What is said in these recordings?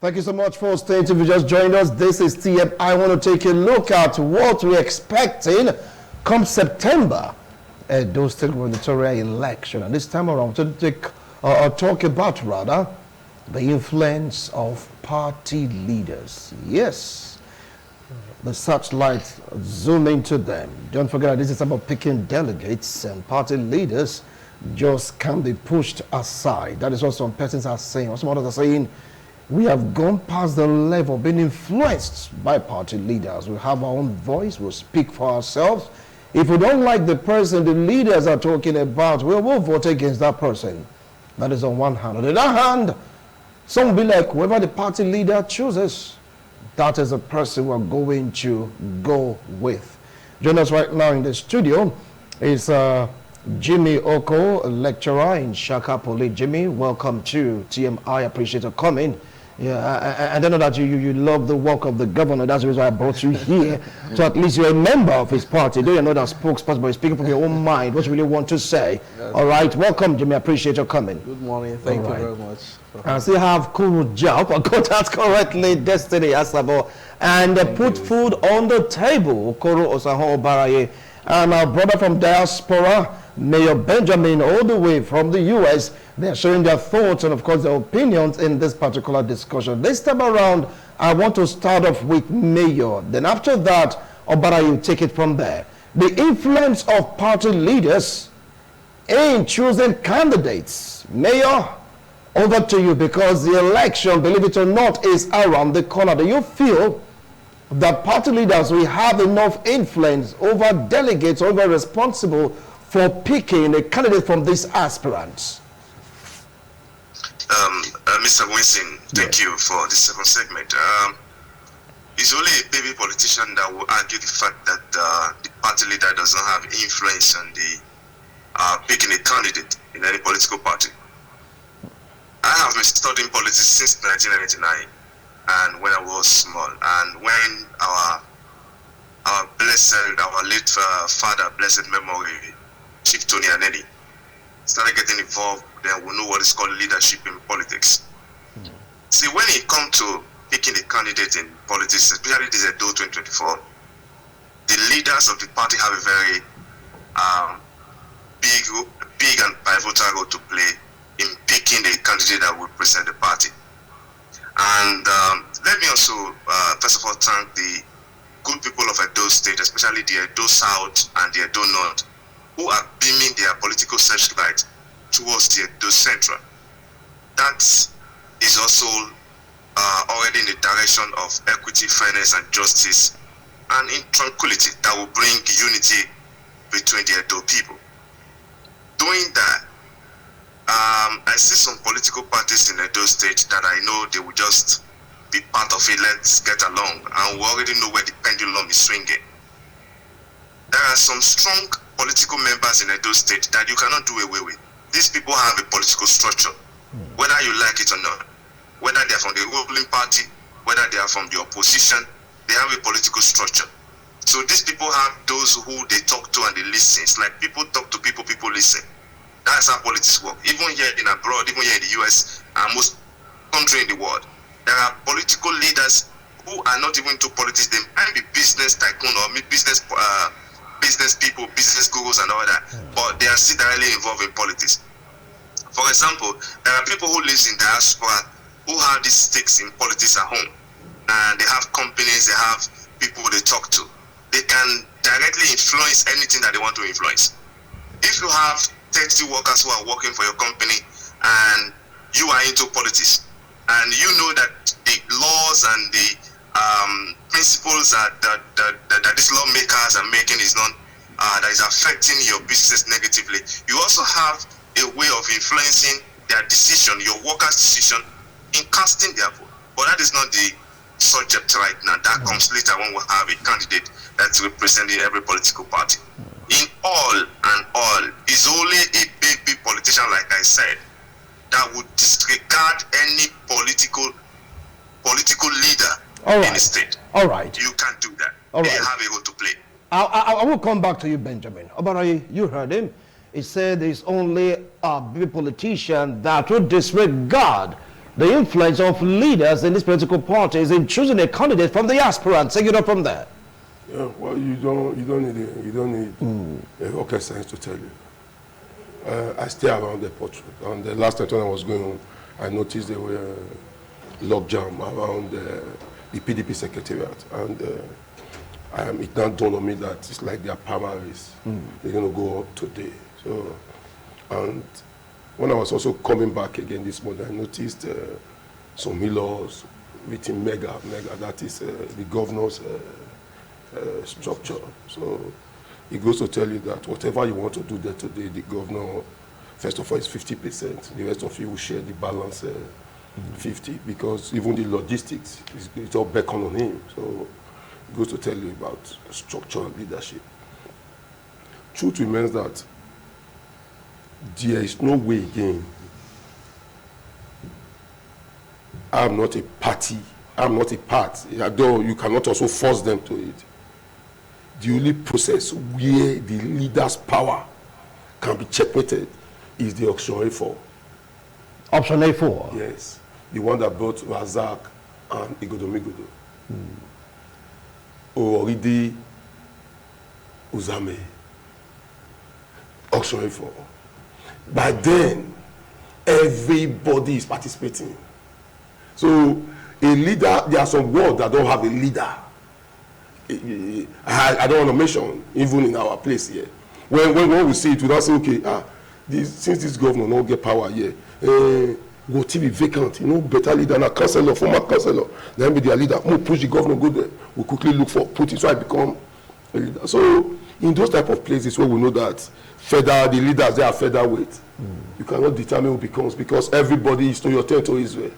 Thank you so much for staying. If you just joined us, this is TMI. I want to take a look at what we're expecting come September, those state gubernatorial election. And this time around, to talk about rather the influence of party leaders. Yes, the searchlight zoom into them. Don't forget, this is about picking delegates, and party leaders just can't be pushed aside. That is what some persons are saying. Some others are saying we have gone past the level of being influenced by party leaders. We have our own voice. We'll speak for ourselves. If we don't like the person the leaders are talking about, we'll vote against that person. That is on one hand. On the other hand, some will be like, whoever the party leader chooses, that is the person we're going to go with. Join us right now in the studio is Jimmy Oko, a lecturer in Shaka Poly. Jimmy, welcome to TMI. I appreciate your coming. Yeah, I don't know that you love the work of the governor. That's the reason why I brought you here. So at least you're a member of his party. Though you're not a spokesperson, but you're speaking from your own mind, what you really want to say. Yes. All right, welcome, Jimmy. I appreciate your coming. Good morning. Thank you very much. I still have Kuru Job. I got that correctly. Destiny Asabo. And put food on the table. Kuru Osaho Baraye. And our brother from diaspora, Mayor Benjamin, all the way from the U.S., they're sharing their thoughts and, of course, their opinions in this particular discussion. This time around, I want to start off with Mayor. Then after that, Obara, you take it from there. The influence of party leaders in choosing candidates. Mayor, over to you, because the election, believe it or not, is around the corner. Do you feel that party leaders will have enough influence over delegates, over responsible for picking a candidate from these aspirants? Mr. Winston, thank you for this second segment. It's only a baby politician that will argue the fact that the party leader does not have influence on the picking a candidate in any political party. I have been studying politics since 1999, and when I was small, and when our late father, blessed memory, Chief Tony Aneni, started getting involved, then we know what is called leadership in politics. See, when it comes to picking a candidate in politics, especially this EDO 2024, the leaders of the party have a very big and pivotal role to play in picking the candidate that will present the party. And let me also, first of all, thank the good people of Edo State, especially the Edo South and the Edo North, who are beaming their political searchlight towards the Edo Central. That is also already in the direction of equity, fairness, and justice, and in tranquility that will bring unity between the Edo people. Doing that, I see some political parties in Edo State that I know they will just be part of it, let's get along, and we already know where the pendulum is swinging. There are some strong political members in Edo State that you cannot do away with. These people have a political structure, whether you like it or not. Whether they are from the ruling party, whether they are from the opposition, they have a political structure. So these people have those who they talk to and they listen. It's like people talk to people, people listen. That's how politics work. Even here in abroad, even here in the US, and most countries in the world, there are political leaders who are not even into politics. They might be business tycoon or business people, business gurus and all that, but they are still directly involved in politics. For example, there are people who live in diaspora who have these stakes in politics at home, and they have companies, they have people they talk to. They can directly influence anything that they want to influence. If you have 30 workers who are working for your company and you are into politics, and you know that the laws and the principles that these lawmakers are making is not that is affecting your business negatively, you also have a way of influencing their decision, your workers' decision, in casting their vote. But that is not the subject right now. That comes later when we have a candidate that's representing every political party. In all and all, is only a baby politician, like I said, that would disregard any political leader in the state. All right. You can't do that. All they right. have a role to play. I will come back to you, Benjamin. Obaraye, you heard him. He said there's only a baby politician that would disregard the influence of leaders in these political parties in choosing a candidate from the aspirants? Take it up from there. Yeah, well, you don't need a rocket science to tell you. I stay around the portrait, and the last time when I was going home, I noticed there were logjam around the PDP secretariat, and it now dawned on me that it's like their primaries. They're going to go up today. So, and when I was also coming back again this morning, I noticed some in-laws written mega, that is the governor's structure. So it goes to tell you that whatever you want to do there today, the governor, first of all, is 50%. The rest of you will share the balance 50, because even the logistics, it's all beckon on him. So it goes to tell you about structure and leadership. Truth remains that there is no way again. I'm not a party. I'm not a part. Although you cannot also force them to it. The only process where the leader's power can be checkmated is the option A4. Option A4? Yes. The one that brought Razak and Igodomigodo. Oridi Uzame. Option A4. By then, everybody is participating. So a leader, there are some words that don't have a leader. I don't want to mention, even in our place here. When we see it, we don't say, okay, since this governor don't get power here, go to be vacant, better leader than a councillor, former councillor, then be their leader. We'll push the governor, go there. We'll quickly look for Putin, so I become a leader. So in those type of places where we know that the leaders, they are featherweight. You cannot determine who becomes, because everybody is to your territory Israel.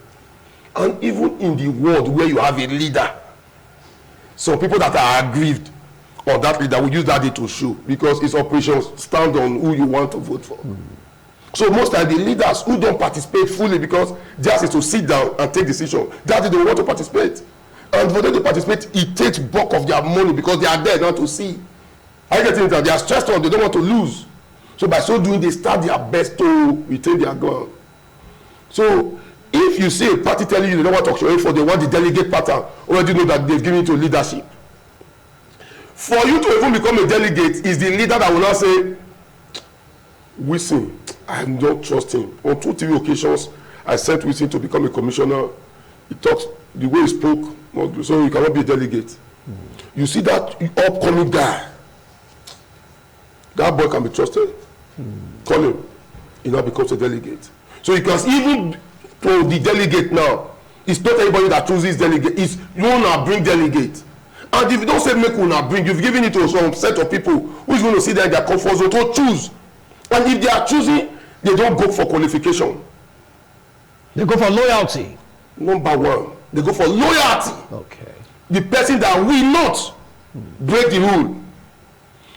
And even in the world where you have a leader, some people that are aggrieved on that leader will use that day to show, because its operations stand on who you want to vote for. So most of the leaders who don't participate fully, because theirs is to sit down and take decision, that they don't want to participate. And for them to participate, it takes bulk of their money, because they are there not to see. I get it that they are stressed out, they don't want to lose. So by so doing, they start their best to retain their ground. So if you see a party telling you they don't want to auction for, they want the delegate pattern, already know that they've given it to leadership. For you to even become a delegate is the leader that will not say, Wilson, I don't trust him. On 2 TV occasions, I sent Wilson to become a commissioner. He talks the way he spoke, so he cannot be a delegate. You see that upcoming guy, that boy can be trusted. Call him, he now becomes a delegate. So you can even to the delegate now, it's not everybody that chooses delegate, it's you wanna bring delegate. And if you don't say make una bring, you've given it to some set of people who is going to sit there in their comfort zone to choose. And if they are choosing, they don't go for qualification. They go for loyalty. Number one, they go for loyalty. Okay. The person that will not break the rule.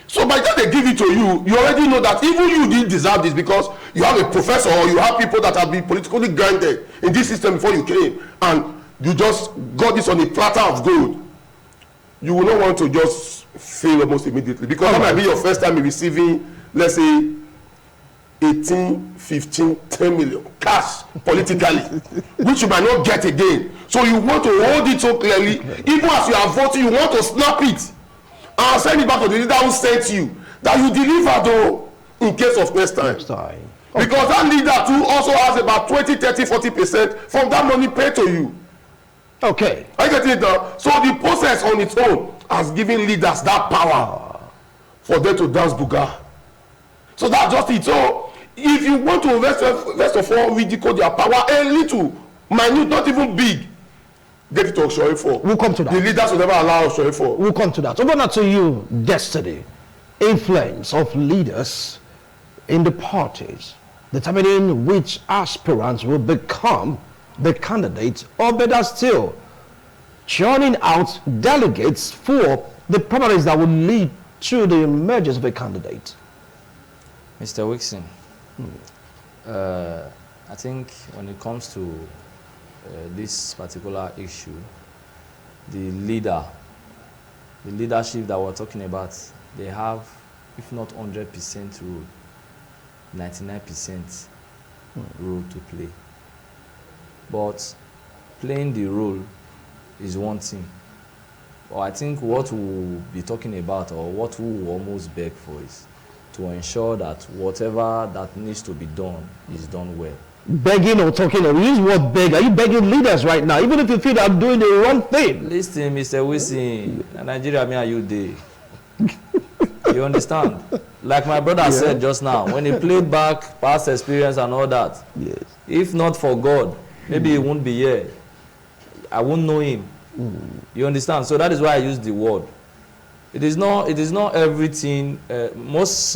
So by the time they give it to you, you already know that even you didn't deserve this, because you have a professor or you have people that have been politically grounded in this system before you came, and you just got this on a platter of gold. You will not want to just fail almost immediately, because that might be your first time in receiving, let's say, 18, 15, 10 million cash politically, which you might not get again. So you want to hold it so clearly, even as you are voting, you want to snap it and send it back to the leader who sent you, that you deliver though in case of next time. Okay. Because that leader too also has about 20, 30, 40% from that money paid to you. Okay. I get it now. So the process on its own has given leaders that power for them to dance buga. So that's just it. So if you want to first of all ridicule their power a little, minute, not even big, get it to auction for. We'll come to that. The leaders will never allow auction for. We'll come to that. Over now to you, Destiny. Influence of leaders in the parties, determining which aspirants will become the candidates, or better still, churning out delegates for the primaries that will lead to the emergence of a candidate. Mr. Wixon, I think when it comes to this particular issue, the leadership that we're talking about, they have, if not 100% rule, 99% role to play. but playing the role is one thing. But I think what we'll be talking about, or what we will almost beg for, is to ensure that whatever that needs to be done is done well. Begging or talking, or use what beg? Are you begging leaders right now, even if you feel I'm doing the wrong thing? Listen, Mr. Wilson, Nigeria, me and you dey. You understand? Like my brother said just now, when he played back past experience and all that, Yes. if not for God, maybe he won't be here. I won't know him. You understand? So that is why I use the word. It is not everything. Most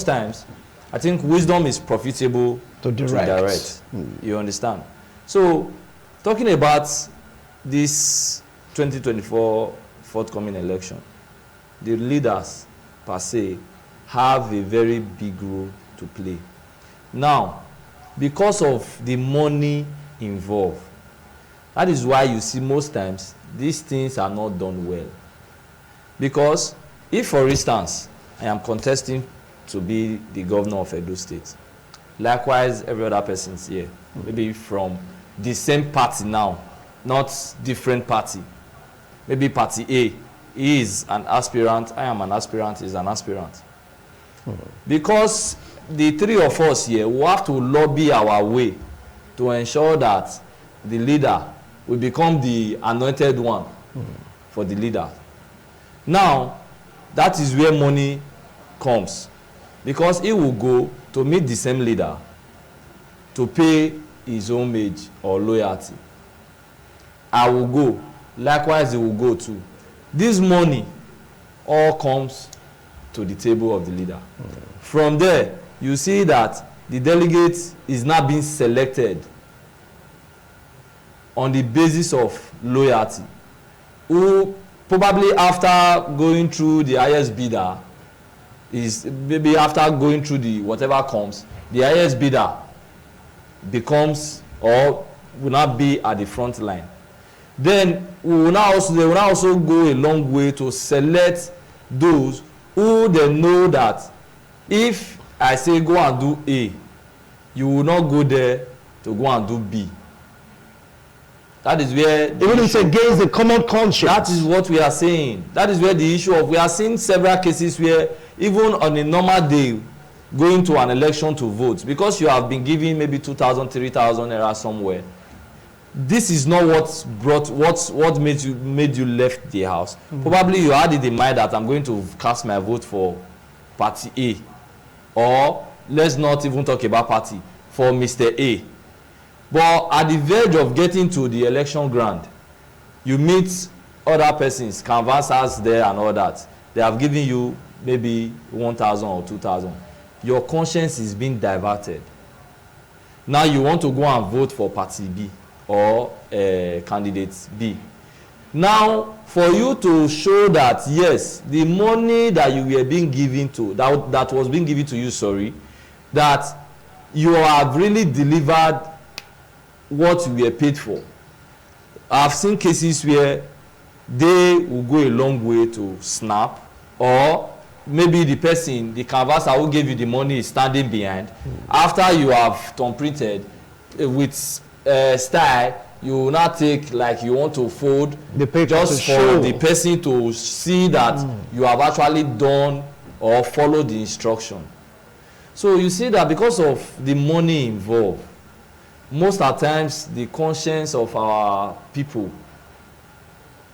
times, I think wisdom is profitable to direct. You understand? So, talking about this 2024 forthcoming election, the leaders per se have a very big role to play. Now, because of the money involved, that is why you see most times these things are not done well. Because if, for instance, I am contesting to be the governor of Edo State, likewise every other person is here, maybe from the same party now, not different party. Maybe party A, he is an aspirant, I am an aspirant, he is an aspirant. Because the three of us here, we have to lobby our way to ensure that the leader will become the anointed one for the leader. Now, that is where money comes. Because he will go to meet the same leader to pay his homage or loyalty. I will go. Likewise, he will go too. This money all comes to the table of the leader. From there, you see that the delegate is now being selected on the basis of loyalty, who probably after going through the highest bidder, is maybe after going through the whatever comes, the highest bidder becomes or will not be at the front line. Then they will now also go a long way to select those who they know that if I say go and do A, you will not go there to go and do B. That is where even it's against the common conscience. That is what we are saying. That is where the issue of, we are seeing several cases where even on a normal day going to an election to vote, because you have been given maybe 2,000, 3,000 naira somewhere, this is not what made you left the house. Probably you had it in mind that I'm going to cast my vote for party A, or let's not even talk about party, for Mr. A. But at the verge of getting to the election ground, you meet other persons, canvassers there and all that. They have given you maybe 1,000 or 2,000. Your conscience is being diverted. Now you want to go and vote for party B or candidate B. Now, for you to show that, yes, the money that you were being given to, that was being given to you, that you have really delivered what you were paid for. I've seen cases where they will go a long way to snap, or maybe the person, the canvasser who gave you the money is standing behind. After you have thumbprinted with style, you will not take, like you want to fold the paper just for the person to see that you have actually done or followed the instruction. So you see that because of the money involved, most of the times the conscience of our people,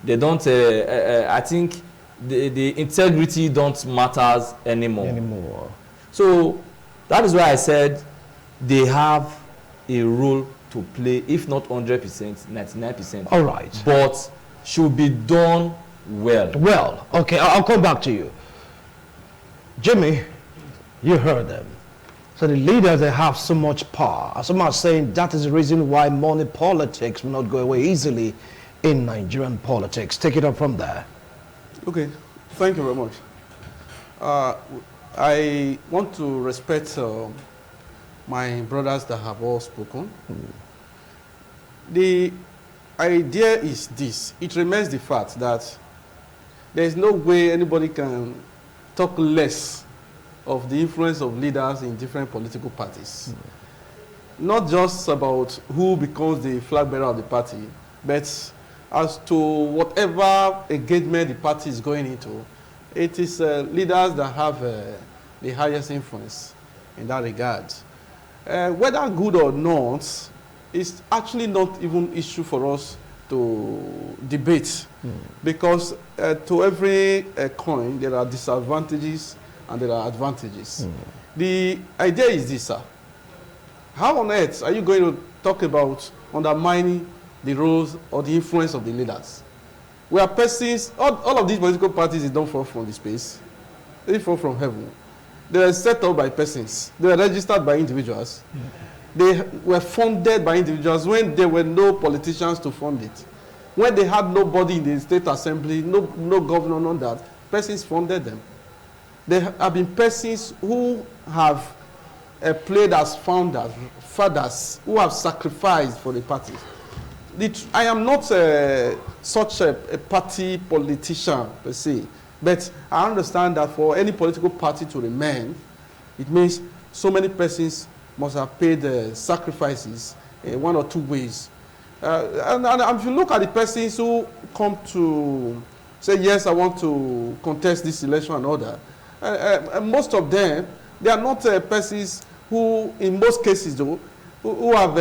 they don't I think the integrity don't matters anymore. So that is why I said they have a role to play, if not 100%, 99%. All right. But should be done well. Well, okay, I'll come back to you. Jimmy, you heard them. So the leaders, they have so much power. Some are saying that is the reason why money politics will not go away easily in Nigerian politics. Take it up from there. Okay, thank you very much. I want to respect my brothers that have all spoken. The idea is this. It remains the fact that there is no way anybody can talk less of the influence of leaders in different political parties. not just about who becomes the flag bearer of the party, but as to whatever engagement the party is going into, it is leaders that have the highest influence in that regard. Whether good or not, is actually not even issue for us to debate, because to every coin there are disadvantages and there are advantages. The idea is this, sir. How on earth are you going to talk about undermining the roles or the influence of the leaders? We are persons, all of these political parties don't fall from the space. They fall from heaven. They were set up by persons. They were registered by individuals. They were funded by individuals when there were no politicians to fund it. When they had nobody in the state assembly, no governor, none of that, persons funded them. There have been persons who have played as founders, fathers, who have sacrificed for the party. I am not such a party politician per se, but I understand that for any political party to remain, it means so many persons must have paid sacrifices in one or two ways. And if you look at the persons who come to say, yes, I want to contest this election and all that, most of them, they are not persons who, in most cases though, who have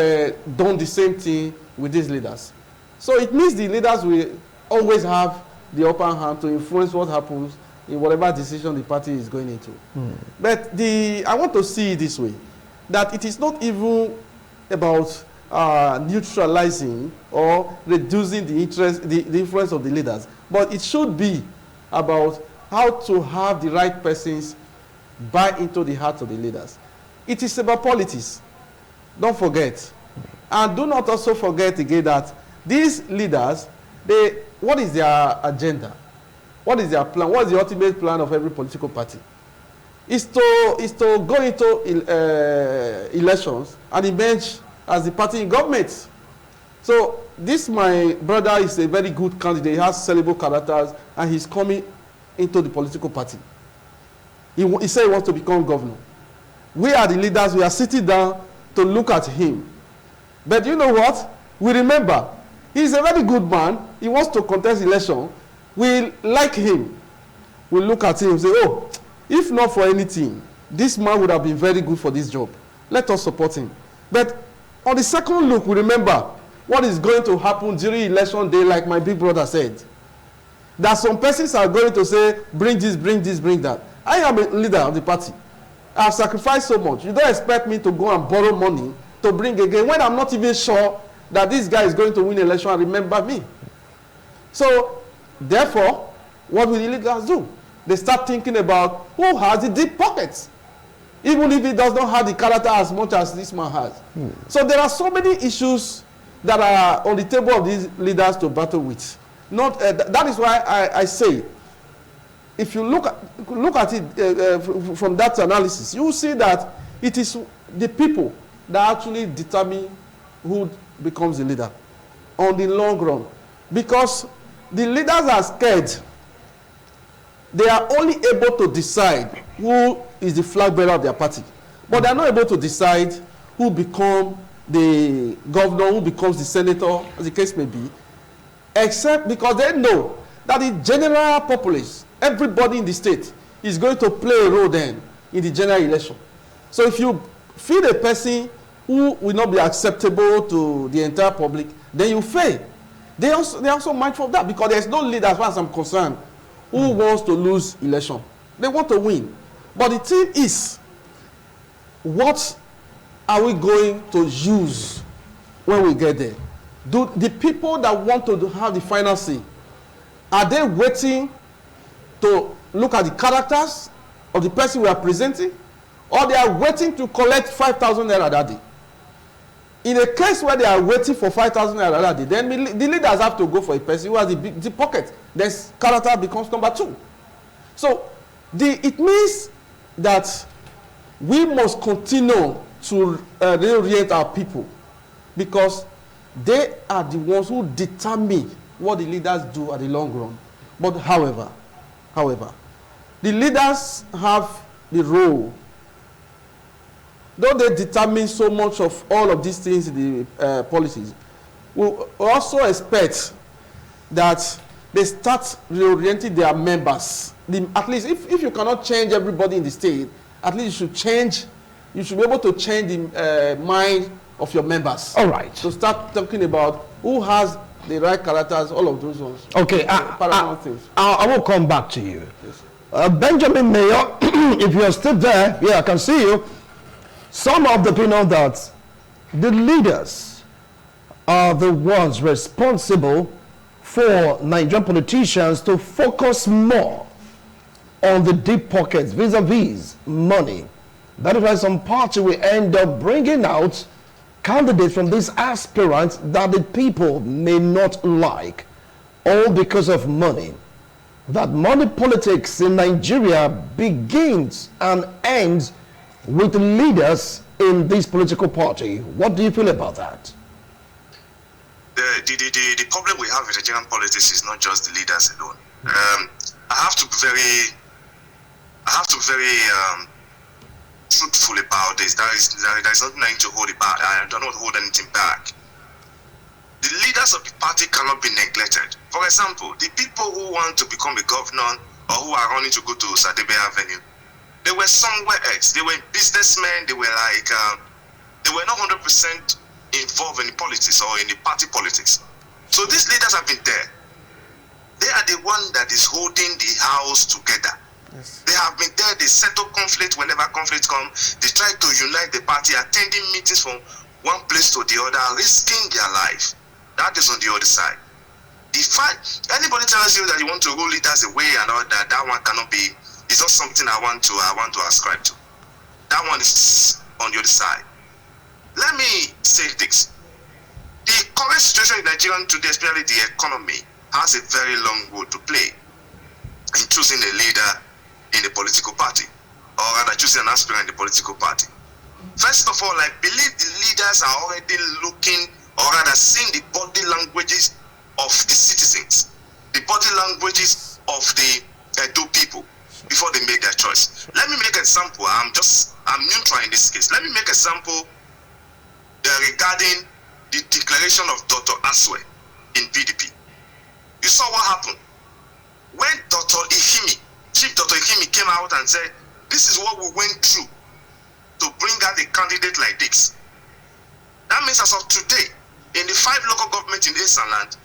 done the same thing with these leaders. So it means the leaders will always have the upper hand to influence what happens in whatever decision the party is going into. But I want to see it this way, that it is not even about neutralizing or reducing the interest, the influence of the leaders, but it should be about how to have the right persons buy into the hearts of the leaders. It is about politics. Don't forget. And do not also forget again that these leaders, what is their agenda? What is their plan? What is the ultimate plan of every political party? Is to go into elections and emerge as the party in government. So this, my brother, is a very good candidate. He has sellable characters, and he's coming into the political party. He said he wants to become governor. We are the leaders. We are sitting down to look at him. But you know what? We remember, he's a very good man. He wants to contest election. We like him. We look at him and say, oh, if not for anything, this man would have been very good for this job. Let us support him. But on the second look, we remember what is going to happen during election day, like my big brother said. That some persons are going to say, bring this, bring this, bring that. I am a leader of the party. I have sacrificed so much. You don't expect me to go and borrow money to bring again when I'm not even sure that this guy is going to win election and remember me. So, therefore, what will the leaders do? They start thinking about who has the deep pockets, even if he does not have the character as much as this man has. So there are so many issues that are on the table of these leaders to battle with. That is why I say, if you look at it from that analysis, you will see that it is the people that actually determine who becomes the leader on the long run. Because the leaders are scared. They are only able to decide who is the flag bearer of their party. But they are not able to decide who becomes the governor, who becomes the senator, as the case may be, except because they know that the general populace, everybody in the state, is going to play a role then in the general election. So if you feed a person who will not be acceptable to the entire public, then you fail. They are also mindful of that, because there is no leader, as far as I'm concerned, who wants to lose election. They want to win. But the thing is, what are we going to use when we get there? Do the people that want to have the final say, are they waiting to look at the characters of the person we are presenting, or they are waiting to collect 5,000 naira that day? In a case where they are waiting for 5,000 naira that day, then the leaders have to go for a person who has the big pocket. Then character becomes number two. So it means that we must continue to reorient our people, because they are the ones who determine what the leaders do at the long run. But however, the leaders have the role though they determine so much of all of these things in the policies, we also expect that they start reorienting their members. At least if you cannot change everybody in the state, at least you should be able to change the mind of your members. All right. To start talking about who has the right characters, all of those ones. Okay, things. I will come back to you. Benjamin Mayor, if you're still there, yeah, I can see you. Some of the opinion that the leaders are the ones responsible for Nigerian politicians to focus more on the deep pockets vis-a-vis money. That is why some party will end up bringing out candidates from these aspirants that the people may not like, all because of money. That money politics in Nigeria begins and ends with leaders in this political party. What do you feel about that? The problem we have with Nigerian politics is not just the leaders alone. I have to be very truthful about this. There is nothing to hold it back. I don't want to hold anything back. The leaders of the party cannot be neglected. For example, the people who want to become a governor or who are running to go to Sadebe Avenue, they were somewhere else. They were businessmen. They were like, they were not 100% involved in politics or in the party politics. So these leaders have been there. They are the one that is holding the house together. Yes. They have been there. They settle conflict whenever conflict comes. They try to unite the party, attending meetings from one place to the other, risking their life. That is on the other side. Anybody tells you that you want to roll leaders away and all that, that one cannot be. It's not something I want to ascribe to. That one is on the other side. Let me say this. The current situation in Nigeria today, especially the economy, has a very long road to play in choosing a leader in the political party, or rather choosing an aspirant in the political party. First of all, I believe the leaders are already looking, or rather seeing the body languages of the citizens, the body languages of the EDO people before they make their choice. Let me make an example. I'm neutral in this case. Let me make an example regarding the declaration of Dr. Aswe in PDP. You saw what happened when Chief Dr. Ihimi came out and said, this is what we went through to bring out a candidate like this. That means as of today, in the 5 local governments in Eastern Land,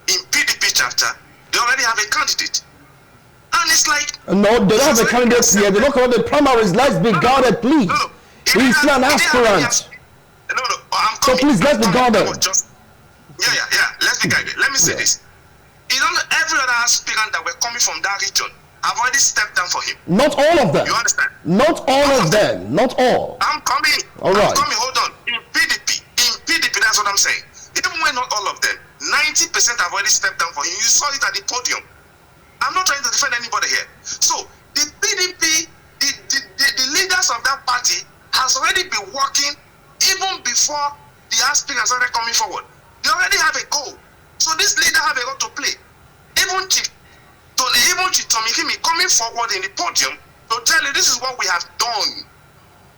in PDP chapter, they already have a candidate. And it's like... No, they don't have a candidate here. They don't call the primaries. Let's be guarded, please. No. He's still an aspirant. I'm coming. So please, let's be guarded. Yeah, let's be guarded. Let me say this. Every other aspirant that were coming from that region, I've already stepped down for him. Not all of them. You understand? Not all of them. Not all. I'm coming. All right. I'm coming. Hold on. In PDP, that's what I'm saying. Even when not all of them, 90% have already stepped down for him. You saw it at the podium. I'm not trying to defend anybody here. So the PDP, the leaders of that party has already been working even before the aspirants are coming forward. They already have a goal. So this leader have a role to play. Even Chief Tommy Ihimi coming forward in the podium to tell you this is what we have done.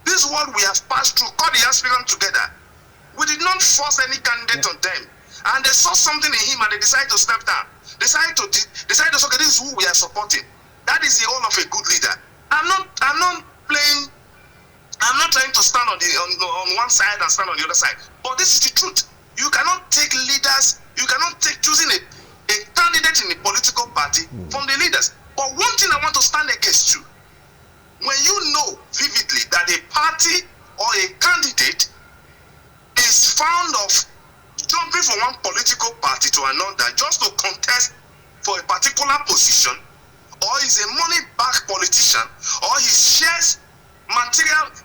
This is what we have passed through. Call the aspirants together. We did not force any candidate on them. And they saw something in him and they decided to step down. Decided to say, okay, this is who we are supporting. That is the role of a good leader. I'm not trying to stand on one side and stand on the other side. But this is the truth. You cannot take leaders, you cannot take choosing a candidate in the political party from the leaders. But one thing I want to stand against you, when you know vividly that a party or a candidate is fond of jumping from one political party to another just to contest for a particular position, or is a money-backed politician, or he shares material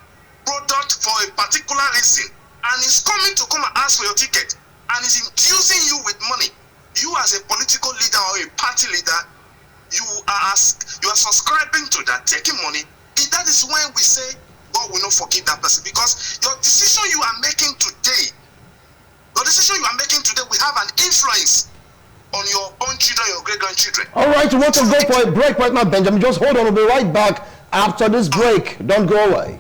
product for a particular reason, and is coming to come and ask for your ticket, and is infusing you with money, you as a political leader or a party leader, you are subscribing to that, taking money. That is when we say God will not forgive that person, because your decision you are making today will have an influence on your own children, your great-grandchildren. All right, you want to go for a break right now, Benjamin? Just hold on, we'll be right back after this break. Don't go away.